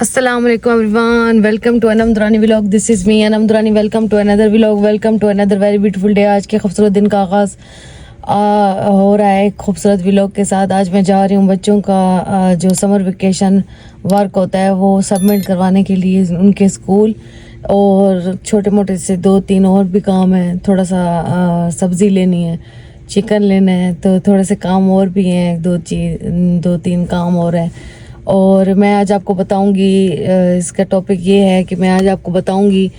Assalamu alaikum everyone, welcome to Anam Durrani vlog. This is me Anam Durrani. Welcome to another vlog. Welcome to another very beautiful day. आज के खूबसूरत दिन का आगाज़ हो रहा है खूबसूरत व्लॉग के साथ। आज मैं जा रही हूँ बच्चों का जो समर वेकेशन वर्क होता है वो सबमिट करवाने के लिए उनके स्कूल, और छोटे मोटे से 2-3 और भी काम है। थोड़ा सा सब्ज़ी लेनी है, चिकन लेना है, तो थोड़े से काम और भी हैं, 2-3 काम और हैं। और मैं आज आपको बताऊंगी, इसका टॉपिक ये है कि मैं आज आपको बताऊंगी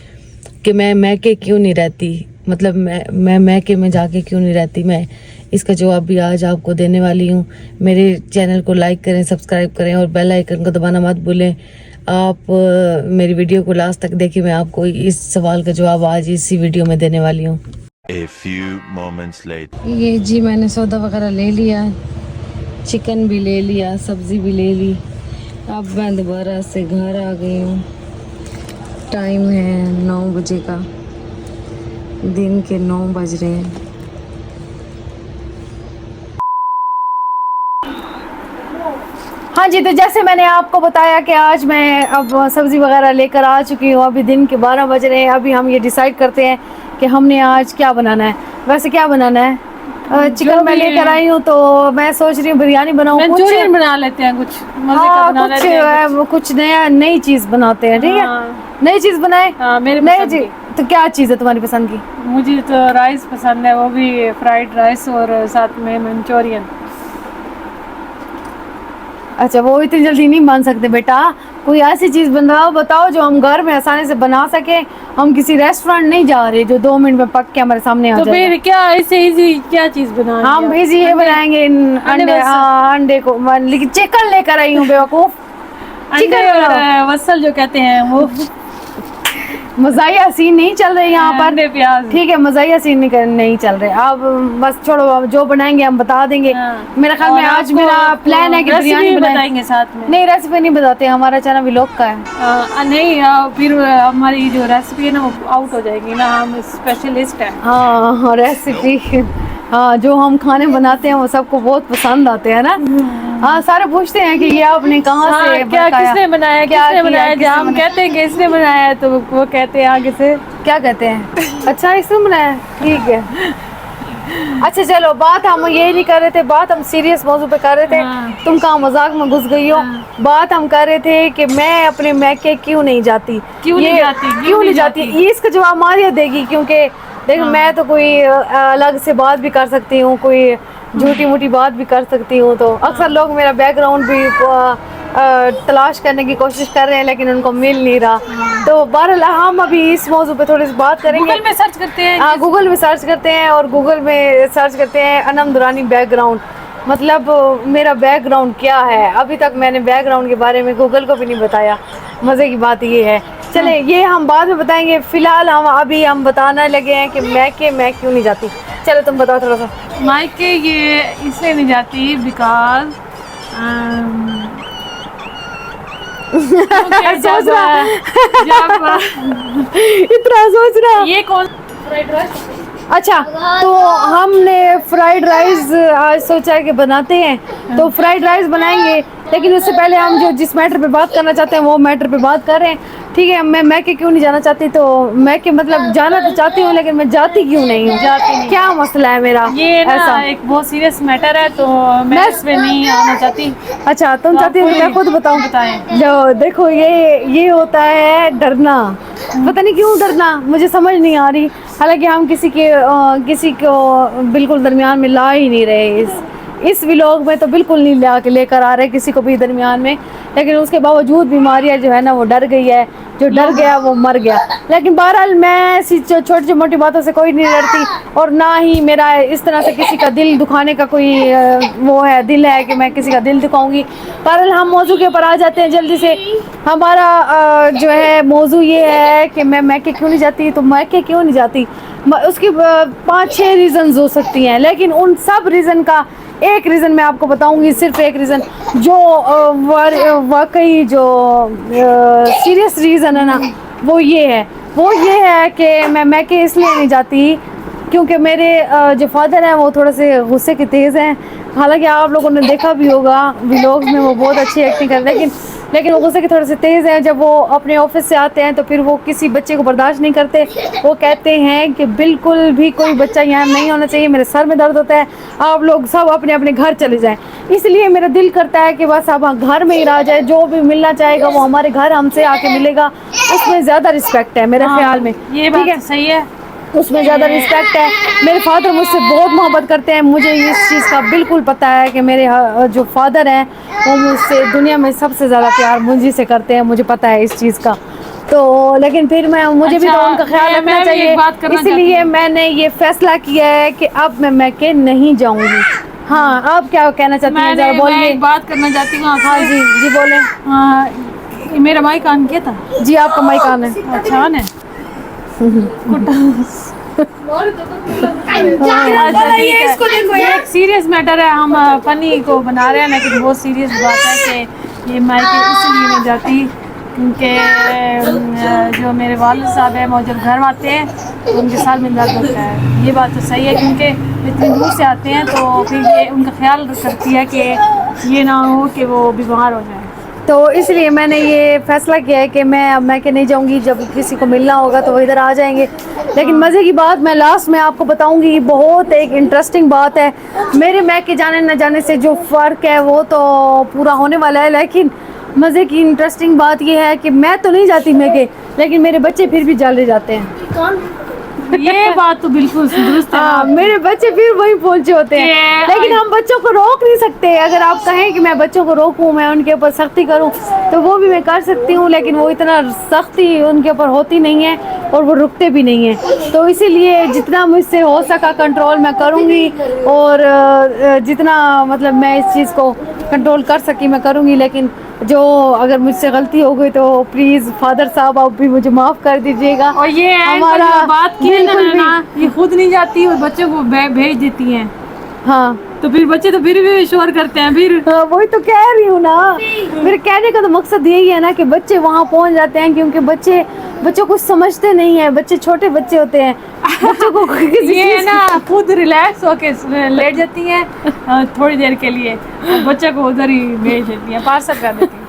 कि मैं मैके क्यों नहीं रहती, मतलब मैं मैके में जाके क्यों नहीं रहती। मैं इसका जवाब भी आज आपको देने वाली हूँ। मेरे चैनल को लाइक करें, सब्सक्राइब करें और बेल आइकन को दबाना मत भूलें। आप मेरी वीडियो को लास्ट तक देखिए, मैं आपको इस सवाल का जवाब आज इसी वीडियो में देने वाली हूँ। A few moments later. ये जी मैंने सौदा वगैरह ले लिया, चिकन भी ले लिया, सब्ज़ी भी ले ली। अब मैं दोबारा से घर आ गई हूँ। टाइम है 9 बजे का, दिन के 9 बज रहे हैं। हाँ जी, तो जैसे मैंने आपको बताया कि आज मैं अब सब्ज़ी वगैरह लेकर आ चुकी हूँ। अभी दिन के 12 बज रहे हैं। अभी हम ये डिसाइड करते हैं कि हमने आज क्या बनाना है। वैसे क्या बनाना है, चिकन मैं लेकर आई हूँ, तो मैं सोच रही हूँ बिरयानी बनाऊँ। मंचूरियन बना लेते हैं, कुछ मजे का बना लेते हैं, कुछ नया नई चीज़ बनाते हैं। ठीक है, नई चीज़ बनाए। मेरे नई पसंद चीज़ तो क्या चीज़ है तुम्हारी पसंद की? मुझे तो राइस पसंद है, वो भी फ्राइड राइस और साथ में मंचूरियन। अच्छा, वो इतनी जल्दी नहीं बन सकते बेटा। कोई ऐसी चीज़ बताओ जो हम घर में आसानी से बना सके। हम किसी रेस्टोरेंट नहीं जा रहे जो 2 मिनट में पक के हमारे सामने आ तो जाए। फिर क्या ऐसे इजी क्या चीज़ बनाएंगे? हम इजी ये बनाएंगे, अंडे। हाँ, अंडे को, लेकिन चिकन लेकर आई हूँ बेवकूफ। अंडे और वसल जो कहते हैं वो। मज़ाहिया सीन नहीं चल रहे यहाँ पर। अंडे प्याज। ठीक है, मज़ाहिया सीन नहीं चल रहे। अब बस छोड़ो, अब जो बनाएंगे हम बता देंगे। मेरा ख्याल में आज मेरा प्लान है कि बिरयानी बनाएंगे साथ में। नहीं, रेसिपी नहीं बताते, हमारा चैनल व्लॉग का है। नहीं, फिर हमारी जो रेसिपी है ना वो आउट हो जाएगी ना, हम स्पेशलिस्ट हैं। हाँ, रेसिपी, हाँ, जो हम खाने बनाते हैं वो सबको बहुत पसंद आते हैं ना। हाँ, सारे पूछते हैं कि ये आपने कहाँ से क्या, किसने बनाया, किसने बनाया। जब हम कहते हैं कि इसने बनाया तो वो कहते हैं आगे से क्या कहते हैं, अच्छा इसने बनाया, ठीक है। अच्छा चलो, बात हम ये नहीं कर रहे थे, बात हम सीरियस मौजू पे कर रहे थे। तुम कहाँ मजाक में घुस गई हो। बात हम कर रहे थे कि मैं अपने मैके क्यों नहीं जाती। क्यों नहीं जाती? इसका जवाब मारिया देगी, क्योंकि देखो मैं तो कोई अलग से बात भी कर सकती हूँ, कोई झूठी मूठी बात भी कर सकती हूँ। तो अक्सर लोग मेरा बैकग्राउंड भी तलाश करने की कोशिश कर रहे हैं, लेकिन उनको मिल नहीं रहा। तो बहरहाल हम अभी इस मौजू पे थोड़ी सी बात करेंगे। गूगल में सर्च करते हैं। हाँ, गूगल में सर्च करते हैं, और गूगल में सर्च करते हैं अनम दुरानी बैकग्राउंड, मतलब मेरा बैकग्राउंड क्या है। अभी तक मैंने बैकग्राउंड के बारे में गूगल को भी नहीं बताया। मज़े की बात ये है। चले, ये हम बाद में बताएंगे। फ़िलहाल हम बताने लगे हैं कि मैं क्यों नहीं जाती। चलो तुम बताओ थोड़ा सा। मायके ये इसलिए नहीं जाती बिकॉज सोच रहा इतना सोच रहा। ये कौन फ्राइड राइस? अच्छा, तो हमने फ्राइड राइस आज सोचा है कि बनाते हैं, तो फ्राइड राइस बनाएंगे। लेकिन उससे पहले हम जिस मैटर पे बात करना चाहते हैं वो मैटर पे बात कर रहे हैं। ठीक है, मैं मैके क्यों नहीं जाना चाहती, तो मैके मतलब जाना तो चाहती हूँ, लेकिन मैं जाती क्यों नहीं हूँ। क्या मसला है मेरा? ये ना ऐसा एक बहुत सीरियस मैटर है, तो मैं इसमें नहीं आना चाहती। अच्छा, तुम चाहती हो मैं खुद बताऊँ? जो देखो, ये होता है डरना। पता नहीं क्यों डरना, मुझे समझ नहीं आ रही। हालांकि हम किसी को बिल्कुल दरमियान में ला ही नहीं रहे। इस व्लॉग में तो बिल्कुल नहीं लेकर आ रहे किसी को भी दरमियान में, लेकिन उसके बावजूद बीमारियाँ जो है ना वो डर गई है। जो डर गया वो मर गया। लेकिन बहरहाल मैं ऐसी छोटी मोटी बातों से कोई नहीं डरती, और ना ही मेरा इस तरह से किसी का दिल दुखाने का कोई दिल है कि मैं किसी का दिल दुखाऊंगी। बहरहाल हम मौजू के ऊपर आ जाते हैं जल्दी से। हमारा जो है मौजू ये है कि मैं मैके क्यों नहीं जाती। तो मैके क्यों नहीं जाती, उसकी 5-6 रीज़न्स हो सकती हैं, लेकिन उन सब रीज़न का एक रीज़न मैं आपको बताऊंगी, सिर्फ एक रीज़न जो वाकई जो सीरियस रीज़न है ना, वो ये है कि मैं मैके इसलिए नहीं जाती क्योंकि मेरे जो फादर हैं वो थोड़े से गुस्से के तेज़ हैं। हालांकि आप लोगों ने देखा भी होगा व्लॉग्स में, वो बहुत अच्छी एक्टिंग करते हैं, लेकिन वो गुस्से के थोड़े से तेज़ हैं। जब वो अपने ऑफिस से आते हैं तो फिर वो किसी बच्चे को बर्दाश्त नहीं करते। वो कहते हैं कि बिल्कुल भी कोई बच्चा यहाँ नहीं होना चाहिए, मेरे सर में दर्द होता है, आप लोग सब अपने अपने घर चले जाएं। इसलिए मेरा दिल करता है कि बस अब घर में ही रह जाए, जो भी मिलना चाहेगा वो हमारे घर हमसे आके मिलेगा, उसमें ज़्यादा रिस्पेक्ट है मेरे ख्याल में। ये बात तो सही है, उसमें ज़्यादा रिस्पेक्ट है। मेरे फादर मुझसे बहुत मोहब्बत करते हैं, मुझे इस चीज़ का बिल्कुल पता है कि मेरे जो फादर हैं वो मुझसे दुनिया में सबसे ज़्यादा प्यार मुझे से करते हैं, मुझे पता है इस चीज़ का। तो लेकिन फिर मुझे भी तो उनका ख्याल रखना चाहिए, इसलिए मैंने ये फैसला किया है कि अब मैं मैके नहीं जाऊँगी। हाँ, आप क्या कहना चाहती हैं, जरा बोलिए। मैं एक बात करना चाहती हूँ आपसे। हाँ जी जी बोले। हाँ, मेरा माइक ऑन किया था जी, आपका माइक ऑन है। अच्छा ऑन है। इसको देखो, ये एक सीरियस मैटर है, हम फनी को बना रहे हैं लेकिन बहुत सीरियस बात है कि ये मायके इसलिए नहीं जाती क्योंकि जो मेरे वालिद साहब हैं वो जब घर आते हैं तो उनके साथ में दर्द होता है। ये बात तो सही है क्योंकि इतनी दूर से आते हैं तो फिर ये उनका ख्याल रखती है कि ये ना हो कि वो बीमार हो जाए। तो इसलिए मैंने ये फैसला किया है कि मैं अब मैके नहीं जाऊंगी, जब किसी को मिलना होगा तो वो इधर आ जाएंगे। लेकिन मज़े की बात मैं लास्ट में आपको बताऊंगी, बहुत एक इंटरेस्टिंग बात है। मेरे मैके जाने न जाने से जो फ़र्क है वो तो पूरा होने वाला है, लेकिन मज़े की इंटरेस्टिंग बात ये है कि मैं तो नहीं जाती मैके, लेकिन मेरे बच्चे फिर भी चले जाते हैं। ये बात तो बिल्कुल दुरुस्त है। मेरे बच्चे फिर वहीं पहुंचे होते हैं, लेकिन हम बच्चों को रोक नहीं सकते। अगर आप कहें कि मैं बच्चों को रोकूं, मैं उनके ऊपर सख्ती करूं, तो वो भी मैं कर सकती हूं, लेकिन वो इतना सख्ती उनके ऊपर होती नहीं है और वो रुकते भी नहीं हैं। तो इसीलिए जितना मुझसे हो सका कंट्रोल मैं करूंगी, और जितना मतलब मैं इस चीज़ को कंट्रोल कर सकी मैं करूंगी। लेकिन जो अगर मुझसे गलती हो गई तो प्लीज़ फादर साहब आप भी मुझे माफ़ कर दीजिएगा। और ये हमारा बात की है ना, ये खुद नहीं जाती और बच्चों को भेज देती हैं। हाँ, तो फिर बच्चे तो फिर भी शोर करते हैं। फिर हाँ, वही तो कह रही हूँ ना, मेरे कहने का तो मकसद यही है ना कि बच्चे वहाँ पहुँच जाते हैं, क्योंकि बच्चों कुछ समझते नहीं है, बच्चे छोटे बच्चे होते हैं, बच्चों को ये ना खुद रिलैक्स होके लेट जाती हैं थोड़ी देर के लिए, और बच्चे को उधर ही भेज देती हैं, पार्सल कर देती हैं।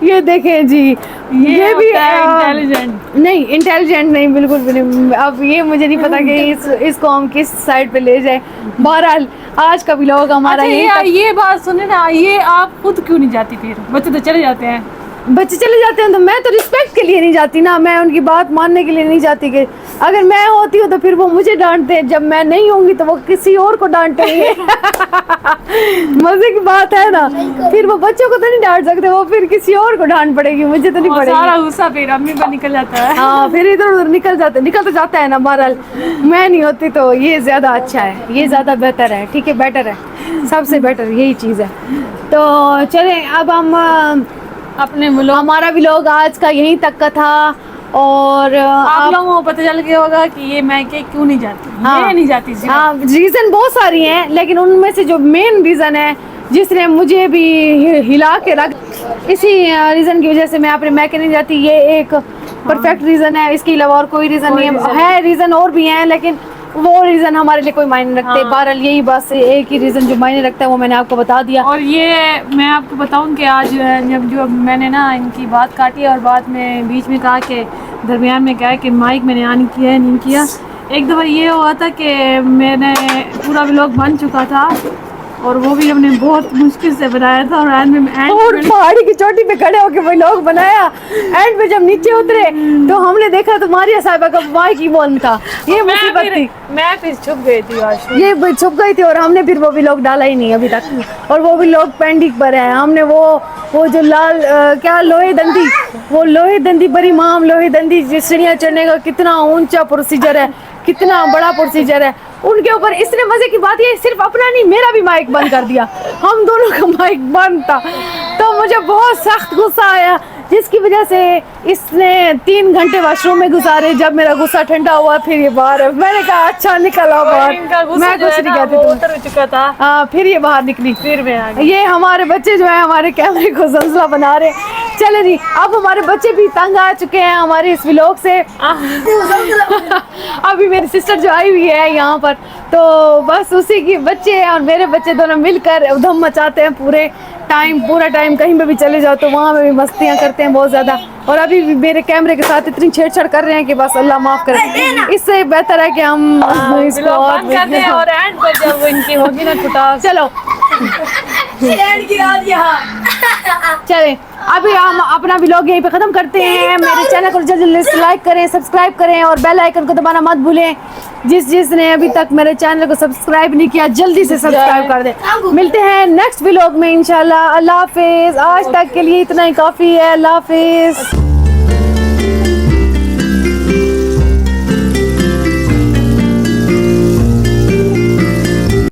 ये देखें जी, ये भी इंटेलिजेंट नहीं, बिल्कुल भी नहीं। अब ये मुझे नहीं पता कि इसको हम किस साइड पे ले जाए। बहरहाल आज का व्लॉग हमारा ये बात सुने ना, ये आप खुद क्यों नहीं जाती? फिर बच्चे तो चले जाते हैं। बच्चे चले जाते हैं तो मैं तो रिस्पेक्ट के लिए नहीं जाती ना, मैं उनकी बात मानने के लिए नहीं जाती। कि अगर मैं होती हूँ तो फिर वो मुझे डांटते हैं, जब मैं नहीं होंगी तो वो किसी और को डांटेंगे। मजे की बात है ना, फिर वो बच्चों को तो नहीं डांट सकते, वो फिर किसी और को डांट पड़ेगी, मुझे तो नहीं पड़ेगी। सारा गुस्सा फिर अम्मी पर निकल जाता है। हाँ, फिर इधर उधर निकल तो जाता है ना। बहरहाल मैं नहीं होती तो ये ज़्यादा अच्छा है, ये ज़्यादा बेहतर है। ठीक है, बेटर है, सबसे बेटर यही चीज़ है। तो चलें अब हम अपने हमारा व्लॉग आज का यहीं तक का था। और आप लोगों को पता चल गया होगा कि ये मैके क्यों नहीं जाती। हाँ, ये नहीं जाती। हाँ, रीज़न बहुत सारी हैं, लेकिन उनमें से जो मेन रीज़न है जिसने मुझे भी हिला के रख, इसी रीज़न की वजह से मैं अपने मैके नहीं जाती। ये एक परफेक्ट रीज़न है, इसके अलावा और कोई रीज़न नहीं है। रीज़न और भी हैं, लेकिन वो रीज़न हमारे लिए कोई मायने रखते। हाँ। बहरहाल यही बस एक ही रीज़न जो मायने रखता है वो मैंने आपको बता दिया। और ये मैं आपको बताऊं कि आज जब मैंने ना इनकी बात काटी और बाद में बीच में कहा कि दरमियान में कहा कि माइक मैंने ऑन किया है नहीं किया। एक दफ़ा ये हुआ था कि मैंने पूरा व्लॉग बन चुका था और वो भी हमने बहुत मुश्किल से बनाया था, और एंड में पहाड़ी की चोटी पे खड़े होके वही लोग बनाया। एंड पे जब नीचे उतरे तो हमने देखा तो मारिया साहिबा का माइक ही बंद था। ये मुसीबत थी, मैं फिर छुप गई थी आज। ये छुप गई थी और हमने फिर वो भी लोग डाला ही नहीं अभी तक, और वो भी लोग पेंडिंग पर है। हमने वो जो लाल क्या लोहे दंदी बड़ी माम लोहे दंदी सीढ़ियाँ चढ़ने का कितना ऊंचा प्रोसीजर है, कितना बड़ा प्रोसीजर है, उनके ऊपर इसने मजे की बात ये सिर्फ अपना नहीं मेरा भी माइक बंद कर दिया। हम दोनों का माइक बंद था, तो मुझे बहुत सख्त गुस्सा आया, जिसकी वजह से इसने 3 घंटे वॉशरूम में गुजारे। जब मेरा गुस्सा ठंडा हुआ फिर ये बाहर है। मैंने कहा अच्छा निकला बाहर, मैं कुछ नहीं कहती, उतर चुका था। हाँ, फिर ये बाहर निकली, फिर मैं आ गई। ये हमारे बच्चे जो है हमारे कैमरे को जंजला बना रहे। चलो जी, अब हमारे बच्चे भी तंग आ चुके हैं हमारे इस व्लॉग से। अभी मेरी सिस्टर जो आई हुई है यहाँ पर, तो बस उसी की बच्चे और मेरे बच्चे दोनों मिलकर उधम मचाते हैं पूरा टाइम कहीं पे भी चले जाओ तो वहाँ पे भी मस्तियाँ करते हैं बहुत ज़्यादा। और अभी भी मेरे कैमरे के साथ इतनी छेड़छाड़ कर रहे हैं कि बस अल्लाह माफ़ करे। इससे बेहतर है कि हम इसको और बंद कर दें और एंड पर जब वो इनकी होगी ना कुटास। चलो चले अभी हम अपना व्लॉग यहीं पे ख़त्म करते हैं। मेरे चैनल को जल्दी से लाइक करें, सब्सक्राइब करें और बेल आइकन को दबाना मत भूलें। जिसने अभी तक मेरे चैनल को सब्सक्राइब नहीं किया जल्दी से सब्सक्राइब कर दें। मिलते हैं नेक्स्ट व्लॉग में इंशाल्लाह। अल्लाह हाफिज़। आज तक के लिए इतना ही काफ़ी है। अल्लाह हाफिज़।